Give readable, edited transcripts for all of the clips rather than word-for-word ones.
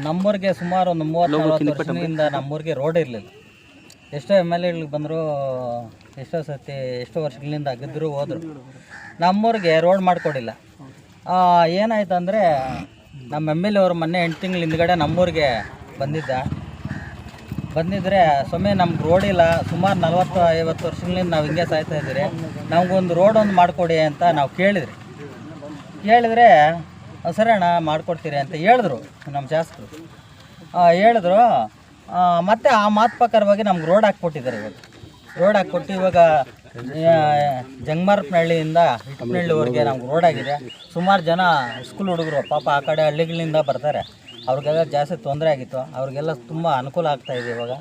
ನಮ್ಮೂರಿಗೆ ಸುಮಾರು ಒಂದು 30-40 ವರ್ಷದಿಂದ ನಮ್ಮೂರಿಗೆ ರೋಡ್ ಇರಲಿಲ್ಲ. ಎಷ್ಟೋ MLAಗಳಿಗೆ ಬಂದರು, ಎಷ್ಟೋ ವರ್ಷಗಳಿಂದ ಗೆದ್ದರು ಹೋದರು, ನಮ್ಮೂರಿಗೆ ರೋಡ್ ಮಾಡಿಕೊಡಿಲ್ಲ. ಏನಾಯ್ತು ಅಂದರೆ ನಮ್ಮ MLA ಅವರು ಮೊನ್ನೆ 8 ತಿಂಗಳ ಹಿಂದ್ಗಡೆ ನಮ್ಮೂರಿಗೆ ಬಂದಿದ್ದರೆ ಸ್ವಾಮಿ ನಮ್ಗೆ ರೋಡ್ ಇಲ್ಲ, ಸುಮಾರು 40-50 ವರ್ಷಗಳಿಂದ ನಾವು ಹಿಂಗೆ ಸಾಯ್ತಾ ಇದ್ದೀರಿ, ನಮಗೊಂದು ರೋಡ್ ಒಂದು ಮಾಡಿಕೊಡಿ ಅಂತ ನಾವು ಕೇಳಿದ್ರೆ ಸರಿ ಅಣ್ಣ ಮಾಡಿಕೊಡ್ತೀರಿ ಅಂತ ಹೇಳಿದ್ರು ನಮ್ಮ ಶಾಸಕರು. ಹೇಳಿದ್ರು ಮತ್ತು ಆ ಮಾತು ಪ್ರಕಾರವಾಗಿ ನಮ್ಗೆ ರೋಡ್ ಹಾಕ್ಕೊಟ್ಟಿದ್ದಾರೆ. ರೋಡ್ ಹಾಕ್ಕೊಟ್ಟು ಇವಾಗ ಜಂಗಮಾರಪನಹಳ್ಳಿಯಿಂದ ಇಟ್ಟನಹಳ್ಳಿವರೆಗೆ ನಮ್ಗೆ ರೋಡ್ ಆಗಿದೆ. ಸುಮಾರು ಜನ ಸ್ಕೂಲ್ ಹುಡುಗರು ಪಾಪ ಆ ಕಡೆ ಹಳ್ಳಿಗಳಿಂದ ಬರ್ತಾರೆ, ಅವ್ರಿಗೆಲ್ಲ ಜಾಸ್ತಿ ತೊಂದರೆ ಆಗಿತ್ತು, ಅವ್ರಿಗೆಲ್ಲ ತುಂಬ ಅನುಕೂಲ ಆಗ್ತಾಯಿದೆ. ಇವಾಗ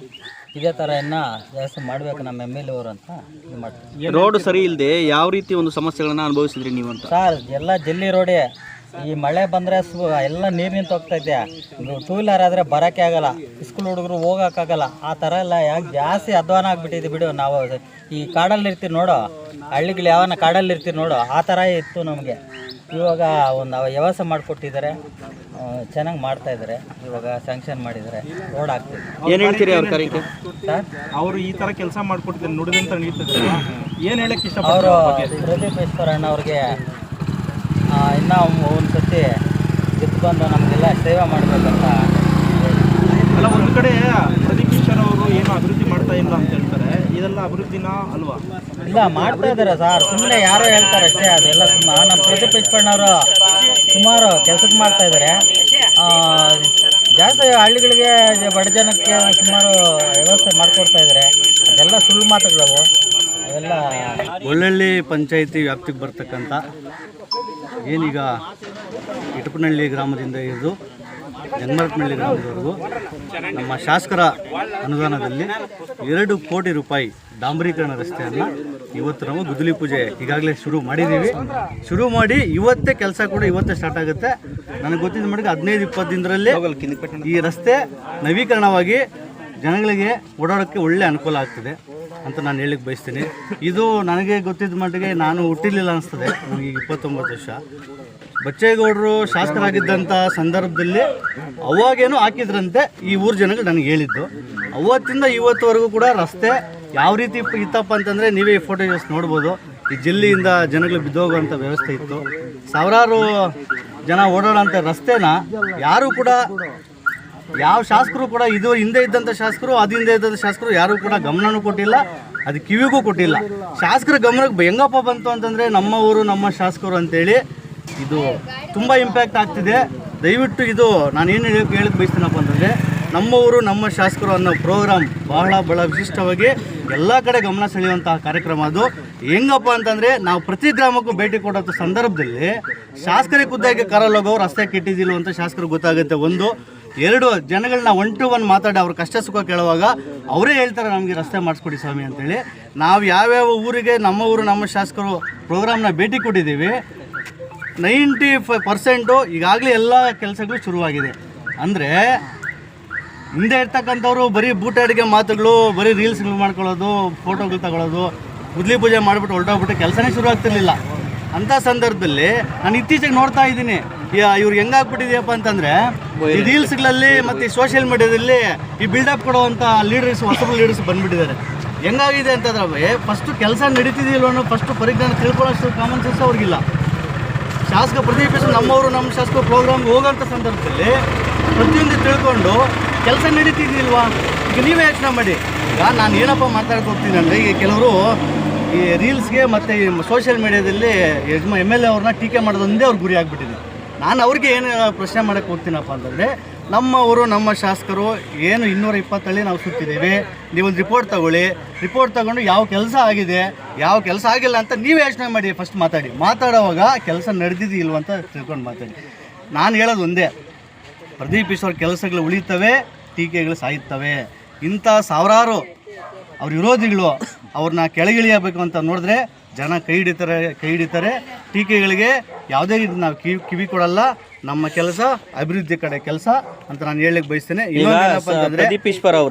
ಇದೇ ಥರ ಇನ್ನೂ ಜಾಸ್ತಿ ಮಾಡಬೇಕು ನಮ್ಮ MLA ಅವರು ಅಂತ ಇದು ಮಾಡ್ತೀವಿ. ರೋಡ್ ಸರಿ ಇಲ್ಲದೆ ಯಾವ ರೀತಿ ಒಂದು ಸಮಸ್ಯೆಗಳನ್ನು ಅನುಭವಿಸಿದ್ರಿ ನೀವು ಅಂತ? ಸರ್ ಎಲ್ಲ ಜಲ್ಲಿ ರೋಡೇ. ಈ ಮಳೆ ಬಂದರೆ ಎಲ್ಲ ನೀರು ನಿಂತು ಹೋಗ್ತೈತೆ. ಟೂ ವೀಲರ್ ಆದರೆ ಬರೋಕ್ಕೆ ಆಗಲ್ಲ, ಸ್ಕೂಲ್ ಹುಡುಗರು ಹೋಗೋಕ್ಕಾಗಲ್ಲ. ಆ ಥರ ಎಲ್ಲ ಯಾಕೆ ಜಾಸ್ತಿ ಅಧ್ವಾನ ಆಗಿಬಿಟ್ಟಿದೆ ಬಿಡು. ನಾವು ಈ ಕಾಡಲ್ಲಿ ಇರ್ತೀವಿ ನೋಡೋ, ಹಳ್ಳಿಗಳು ಯಾವನ ಕಾಡಲ್ಲಿ ಇರ್ತೀವಿ ನೋಡೋ, ಆ ಥರ ಇತ್ತು ನಮಗೆ. ಇವಾಗ ಒಂದು ವ್ಯವಸ್ಥೆ ಮಾಡಿಕೊಟ್ಟಿದ್ದಾರೆ, ಚೆನ್ನಾಗಿ ಮಾಡ್ತಾಯಿದ್ದಾರೆ. ಇವಾಗ ಸ್ಯಾಂಕ್ಷನ್ ಮಾಡಿದ್ದಾರೆ, ರೋಡ್ ಆಗ್ತಿದೆ. ಏನು ಹೇಳ್ತೀರಿ ಅವ್ರ ಕಾರ್ಯಕ್ಕೆ? ಸರ್ ಅವರು ಈ ಥರ ಕೆಲಸ ಮಾಡಿಕೊಟ್ಟಿದ್ದಾರೆ, ನುಡಿದಂತ ನೀಡ್ತಿದ್ದಾರೆ. ಏನು ಹೇಳಕ್ಕೆ ಇಷ್ಟ? ಅವರು ಪ್ರದೀಪ್ ಈಶ್ವರ ಅಣ್ಣ ಅವ್ರಿಗೆ ಇನ್ನೂ ಒಂದು ಸತಿ ಗೆದ್ದು ಬಂದು ನಮಗೆಲ್ಲ ಸೇವೆ ಮಾಡಬೇಕಂತ. ಅಲ್ಲ, ಒಂದು ಕಡೆ ಪ್ರದೀಪ್ ಈಶ್ವರ ಅವರು ಏನು ಅಭಿವೃದ್ಧಿ ಮಾಡ್ತಾ ಇಲ್ಲ ಅಂತ ಹೇಳ್ತಾರೆ, ಇದೆಲ್ಲ ಅಭಿವೃದ್ಧಿನ ಅಲ್ವಾ? ಇಲ್ಲ, ಮಾಡ್ತಾ ಇದ್ದಾರೆ ಸರ್, ಸುಮ್ಮನೆ ಯಾರೋ ಹೇಳ್ತಾರೆ ಅಷ್ಟೇ. ಅದೆಲ್ಲ ನಮ್ಮ ಪ್ರದೀಪ್ ಈಶ್ವರಣ್ಣವರು ಸುಮಾರು ಕೆಲಸಕ್ಕೆ ಮಾಡ್ತಾ ಇದ್ದಾರೆ. ಜಾಸ್ತಿ ಹಳ್ಳಿಗಳಿಗೆ ಬಡ ಜನಕ್ಕೆ ಸುಮಾರು ವ್ಯವಸ್ಥೆ ಮಾಡಿಕೊಡ್ತಾ ಇದ್ದಾರೆ. ಅದೆಲ್ಲ ಸುಳ್ಳು ಮಾತುಗಳವು, ಅವೆಲ್ಲ. ಒಳ್ಳಳ್ಳಿ ಪಂಚಾಯಿತಿ ವ್ಯಾಪ್ತಿಗೆ ಬರ್ತಕ್ಕಂಥ ಏನೀಗ ಇಟಪನಹಳ್ಳಿ ಗ್ರಾಮದಿಂದ ಹಿಡಿದು ಜಂಗಮಾರಪನಹಳ್ಳಿ ಗ್ರಾಮದವರೆಗೂ ನಮ್ಮ ಶಾಸಕರ ಅನುದಾನದಲ್ಲಿ 2 ಕೋಟಿ ರೂಪಾಯಿ ಡಾಂಬರೀಕರಣ ರಸ್ತೆಯನ್ನು ಇವತ್ತು ನಾವು ಗುದ್ದಲಿ ಪೂಜೆ ಈಗಾಗಲೇ ಶುರು ಮಾಡಿದ್ದೀವಿ. ಶುರು ಮಾಡಿ ಇವತ್ತೇ ಕೆಲಸ ಕೂಡ ಇವತ್ತೇ ಸ್ಟಾರ್ಟ್ ಆಗುತ್ತೆ. ನನಗೆ ಗೊತ್ತಿದ್ದ ಮಟ್ಟಿಗೆ 15-20 ದಿನದಲ್ಲಿ ಈ ರಸ್ತೆ ನವೀಕರಣವಾಗಿ ಜನಗಳಿಗೆ ಓಡಾಡೋಕ್ಕೆ ಒಳ್ಳೆ ಅನುಕೂಲ ಆಗ್ತದೆ ಅಂತ ನಾನು ಹೇಳಕ್ಕೆ ಬಯಸ್ತೀನಿ. ಇದು ನನಗೆ ಗೊತ್ತಿದ್ದ ಮಟ್ಟಿಗೆ ನಾನು ಹುಟ್ಟಿರಲಿಲ್ಲ ಅನಿಸ್ತದೆ. ನನಗೆ 29 ವರ್ಷ. ಬಚ್ಚೇಗೌಡರು ಶಾಸಕರಾಗಿದ್ದಂಥ ಸಂದರ್ಭದಲ್ಲಿ ಅವಾಗೇನೋ ಹಾಕಿದ್ರಂತೆ ಈ ಊರು ಜನಗಳು ನನಗೆ ಹೇಳಿದ್ದು. ಅವತ್ತಿಂದ ಇವತ್ತುವರೆಗೂ ಕೂಡ ರಸ್ತೆ ಯಾವ ರೀತಿ ಇತ್ತಪ್ಪ ಅಂತಂದರೆ ನೀವೇ ಈ ಫೋಟೋಸ್ ನೋಡ್ಬೋದು. ಈ ಜಿಲ್ಲೆಯಿಂದ ಜನಗಳು ಬಿದ್ದೋಗುವಂಥ ವ್ಯವಸ್ಥೆ ಇತ್ತು. ಸಾವಿರಾರು ಜನ ಓಡಾಡೋಂಥ ರಸ್ತೆನ ಯಾರೂ ಕೂಡ, ಯಾವ ಶಾಸಕರು ಕೂಡ, ಇದು ಹಿಂದೆ ಇದ್ದಂಥ ಶಾಸಕರು, ಅದು ಹಿಂದೆ ಇದ್ದಂಥ ಶಾಸಕರು ಯಾರೂ ಕೂಡ ಗಮನನೂ ಕೊಟ್ಟಿಲ್ಲ, ಅದು ಕಿವಿಗೂ ಕೊಟ್ಟಿಲ್ಲ. ಶಾಸಕರ ಗಮನಕ್ಕೆ ಹೆಂಗಪ್ಪ ಬಂತು ಅಂತಂದರೆ ನಮ್ಮ ಊರು ನಮ್ಮ ಶಾಸಕರು ಅಂತೇಳಿ ಇದು ತುಂಬ ಇಂಪ್ಯಾಕ್ಟ್ ಆಗ್ತಿದೆ. ದಯವಿಟ್ಟು ಇದು ನಾನೇನು ಹೇಳಕ್ಕೆ ಬಯಸ್ತೀನಪ್ಪ ಅಂತಂದರೆ, ನಮ್ಮ ಊರು ನಮ್ಮ ಶಾಸಕರು ಅನ್ನೋ ಪ್ರೋಗ್ರಾಮ್ ಬಹಳ ವಿಶಿಷ್ಟವಾಗಿ ಎಲ್ಲ ಕಡೆ ಗಮನ ಸೆಳೆಯುವಂತಹ ಕಾರ್ಯಕ್ರಮ. ಅದು ಹೆಂಗಪ್ಪ ಅಂತಂದರೆ, ನಾವು ಪ್ರತಿ ಗ್ರಾಮಕ್ಕೂ ಭೇಟಿ ಕೊಡೋ ಸಂದರ್ಭದಲ್ಲಿ ಶಾಸಕರಿಗೆ ಖುದ್ದಾಗಿ ಕಾರಲ್ಲಿ ಹೋಗೋರು ರಸ್ತೆ ಕೆಟ್ಟಿದ್ದಿಲ್ಲ ಅಂತ ಶಾಸಕರಿಗೆ ಗೊತ್ತಾಗುತ್ತೆ. 1, 2 ಜನಗಳನ್ನ 1 to 1 ಮಾತಾಡಿ ಅವ್ರ ಕಷ್ಟ ಸುಖ ಕೇಳುವಾಗ ಅವರೇ ಹೇಳ್ತಾರೆ ನಮಗೆ ರಸ್ತೆ ಮಾಡಿಸ್ಕೊಡಿ ಸ್ವಾಮಿ ಅಂತೇಳಿ. ನಾವು ಯಾವ್ಯಾವ ಊರಿಗೆ ನಮ್ಮ ಊರು ನಮ್ಮ ಶಾಸಕರು ಪ್ರೋಗ್ರಾಮ್ನ ಭೇಟಿ ಕೊಟ್ಟಿದ್ದೀವಿ, 95% ಈಗಾಗಲೇ ಎಲ್ಲ ಕೆಲಸಗಳು ಶುರುವಾಗಿದೆ. ಅಂದರೆ ಹಿಂದೆ ಇರ್ತಕ್ಕಂಥವ್ರು ಬರೀ ಬೂಟಾಡಿಗೆ ಮಾತುಗಳು, ಬರೀ ರೀಲ್ಸ್ಗಳು ಮಾಡ್ಕೊಳ್ಳೋದು, ಫೋಟೋಗಳು ತಗೊಳ್ಳೋದು, ಗುದ್ದಲಿ ಪೂಜೆ ಮಾಡಿಬಿಟ್ಟು ಹೊರಟೋಗ್ಬಿಟ್ಟು ಕೆಲಸನೇ ಶುರು ಆಗ್ತಿರ್ಲಿಲ್ಲ. ಅಂಥ ಸಂದರ್ಭದಲ್ಲಿ ನಾನು ಇತ್ತೀಚೆಗೆ ನೋಡ್ತಾ ಇದ್ದೀನಿ, ಇವ್ರಿಗೆ ಹೆಂಗಾಗ್ಬಿಟ್ಟಿದೆಯಪ್ಪ ಅಂತಂದರೆ, ಈ ರೀಲ್ಸ್ಗಳಲ್ಲಿ ಮತ್ತು ಈ ಸೋಷಿಯಲ್ ಮೀಡಿಯಾದಲ್ಲಿ ಈ ಬಿಲ್ಡಪ್ ಕೊಡುವಂಥ ಲೀಡರ್ಸ್, ಹೊಸಬ ಲೀಡರ್ಸ್ ಬಂದುಬಿಟ್ಟಿದ್ದಾರೆ. ಹೆಂಗಾಗಿದೆ ಅಂತಂದ್ರೆ, ಫಸ್ಟು ಕೆಲಸ ನಡೀತಿದೆಯಲ್ಲ ಅನ್ನೋ ಫಸ್ಟು ಪರಿಜ್ಞಾನ ತಿಳ್ಕೊಳ್ಳೋಷ್ಟು ಕಾಮನ್ ಸೆನ್ಸ್ ಅವ್ರಿಗಿಲ್ಲ. ಶಾಸಕ ಪ್ರದೀಪ್ ಈಶ್ವರ ನಮ್ಮವರು ನಮ್ಮ ಶಾಸಕ ಪ್ರೋಗ್ರಾಮ್ಗೆ ಹೋಗೋಂಥ ಸಂದರ್ಭದಲ್ಲಿ ಪ್ರತಿಯೊಂದು ತಿಳ್ಕೊಂಡು ಕೆಲಸ ನಡೀತಿದ್ದಿಲ್ವಾ? ಈಗ ನೀವೇ ಯೋಚನೆ ಮಾಡಿ. ಈಗ ನಾನು ಏನಪ್ಪ ಮಾತಾಡ್ಕೊಡ್ತೀನಿ ಅಂದರೆ, ಈಗ ಕೆಲವರು ಈ ರೀಲ್ಸ್ಗೆ ಮತ್ತು ಈ ಸೋಷಿಯಲ್ ಮೀಡಿಯಾದಲ್ಲಿ MLA ಅವ್ರನ್ನ ಟೀಕೆ ಮಾಡೋದೊಂದೇ ಅವ್ರ ಗುರಿ ಆಗಿಬಿಟ್ಟಿದೆ. ನಾನು ಅವ್ರಿಗೆ ಏನು ಪ್ರಶ್ನೆ ಮಾಡೋಕ್ಕೆ ಹೋಗ್ತೀನಪ್ಪ ಅಂತಂದರೆ, ನಮ್ಮ ಊರು ನಮ್ಮ ಶಾಸಕರು ಏನು 220 ಹಳ್ಳಿ ನಾವು ಸುತ್ತಿದ್ದೀವಿ, ನೀವೊಂದು ರಿಪೋರ್ಟ್ ತಗೊಂಡು ಯಾವ ಕೆಲಸ ಆಗಿದೆ, ಯಾವ ಕೆಲಸ ಆಗಿಲ್ಲ ಅಂತ ನೀವೇ ಯೋಚನೆ ಮಾಡಿ. ಫಸ್ಟ್ ಮಾತಾಡೋವಾಗ ಕೆಲಸ ನಡೆದಿದ್ದು ಇಲ್ವ ಅಂತ ತಿಳ್ಕೊಂಡು ಮಾತಾಡಿ. ನಾನು ಹೇಳೋದು ಒಂದೇ, ಪ್ರದೀಪ್ ಈಶ್ವರ್ ಕೆಲಸಗಳು ಉಳಿತವೆ, ಟೀಕೆಗಳು ಸಾಯುತ್ತವೆ. ಇಂಥ ಸಾವಿರಾರು ಅವ್ರ ವಿರೋಧಿಗಳು ಅವ್ರನ್ನ ಕೆಳಗಿಳಿಯಬೇಕು ಅಂತ ನೋಡಿದ್ರೆ ಜನ ಕೈ ಹಿಡಿತಾರೆ. ಟೀಕೆಗಳಿಗೆ ಯಾವುದೇ ರೀತಿ ನಾವು ಕಿವಿ ಕೊಡಲ್ಲ. ನಮ್ಮ ಕೆಲಸ ಅಭಿವೃದ್ಧಿ ಕಡೆ ಕೆಲಸ ಅಂತ ನಾನು ಹೇಳಲಿಕ್ಕೆ ಬಯಸ್ತೇನೆ. ಪ್ರದೀಪ್ ಈಶ್ವರ್ ಅವರು